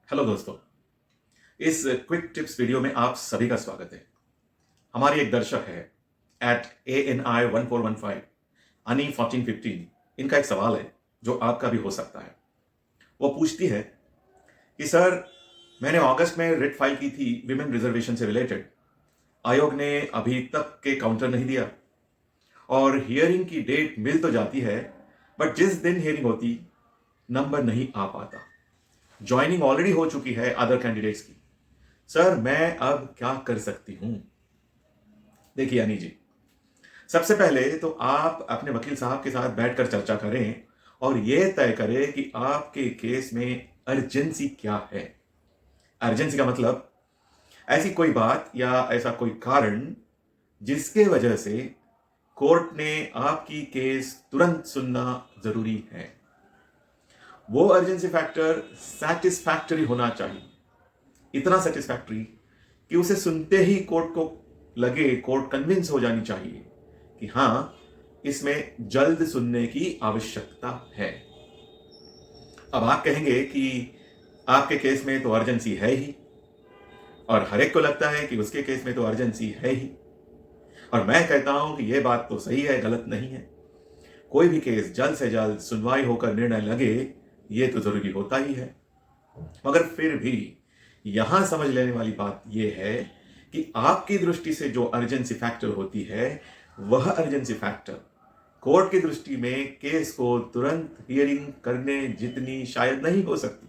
Hello दोस्तों। इस quick tips video में आप सभी का स्वागत है। हमारी एक दर्शक है @ANI1415 अनि 1415। इनका एक सवाल है जो आपका भी हो सकता है। वो पूछती है कि सर, मैंने अगस्त में रिट फाइल की थी विमेन रिजर्वेशन से रिलेटेड। आयोग ने अभी तक के काउंटर नहीं दिया और हियरिंग की डेट मिल तो जाती है, बट जिस दिन हियरिंग होती नंबर नहीं आ पाता। ज्वाइनिंग ऑलरेडी हो चुकी है अदर कैंडिडेट्स की। सर, मैं अब क्या कर सकती हूं? देखिए अनी जी, सबसे पहले तो आप अपने वकील साहब के साथ बैठकर चर्चा करें और यह तय करें कि आपके केस में अर्जेंसी क्या है। अर्जेंसी का मतलब ऐसी कोई बात या ऐसा कोई कारण जिसके वजह से कोर्ट ने आपकी केस तुरंत सुनना जरूरी है। वो अर्जेंसी फैक्टर सैटिस्फैक्टरी होना चाहिए, इतना सेटिस्फैक्टरी कि उसे सुनते ही कोर्ट को लगे, कोर्ट कन्विंस हो जानी चाहिए कि हां, इसमें जल्द सुनने की आवश्यकता है। अब आप कहेंगे कि आपके केस में तो अर्जेंसी है ही, और हर एक को लगता है कि उसके केस में तो अर्जेंसी है ही, और मैं कहता हूं कि यह बात तो सही है, गलत नहीं है। कोई भी केस जल्द से जल्द सुनवाई होकर निर्णय लगे, यह तो जरूरी होता ही है। मगर फिर भी यहां समझ लेने वाली बात यह है कि आपकी दृष्टि से जो अर्जेंसी फैक्टर होती है, वह अर्जेंसी फैक्टर कोर्ट की दृष्टि में केस को तुरंत हियरिंग करने जितनी शायद नहीं हो सकती।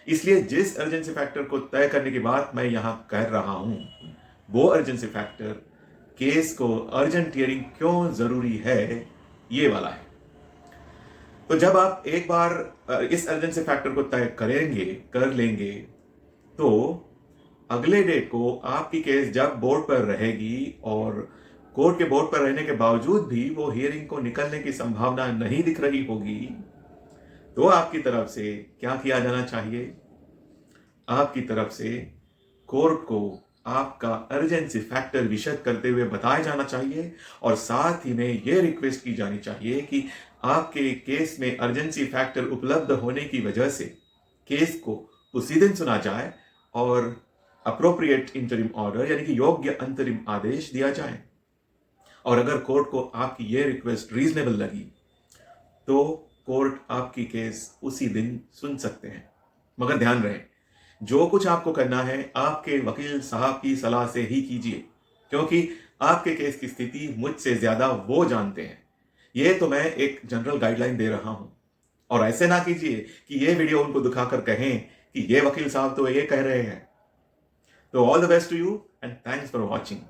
इसलिए जिस अर्जेंसी फैक्टर को तय करने की बात मैं यहां कर रहा हूं, वो अर्जेंसी फैक्टर केस को अर्जेंट हियरिंग क्यों जरूरी है, ये वाला है। तो जब आप एक बार इस अर्जेंसी फैक्टर को तय कर लेंगे, तो अगले डेट को आपकी केस जब बोर्ड पर रहेगी और कोर्ट के बोर्ड पर रहने के बावजूद भी वो हियरिंग को निकलने की संभावना नहीं दिख रही होगी, तो आपकी तरफ से क्या किया जाना चाहिए? आपकी तरफ से कोर्ट को आपका अर्जेंसी फैक्टर विशद करते हुए बताया जाना चाहिए, और साथ ही में यह रिक्वेस्ट की जानी चाहिए कि आपके केस में अर्जेंसी फैक्टर उपलब्ध होने की वजह से केस को उसी दिन सुना जाए और अप्रोप्रिएट इंटरिम ऑर्डर यानी कि योग्य अंतरिम आदेश दिया जाए। और अगर कोर्ट को आपकी यह रिक्वेस्ट रीजनेबल लगी, तो कोर्ट आपकी केस उसी दिन सुन सकते हैं। मगर ध्यान रहे, जो कुछ आपको करना है आपके वकील साहब की सलाह से ही कीजिए, क्योंकि आपके केस की स्थिति मुझसे ज्यादा वो जानते हैं। यह तो मैं एक जनरल गाइडलाइन दे रहा हूं, और ऐसे ना कीजिए कि यह वीडियो उनको दिखाकर कहें कि ये वकील साहब तो ये कह रहे हैं। तो all the best to you and thanks for watching.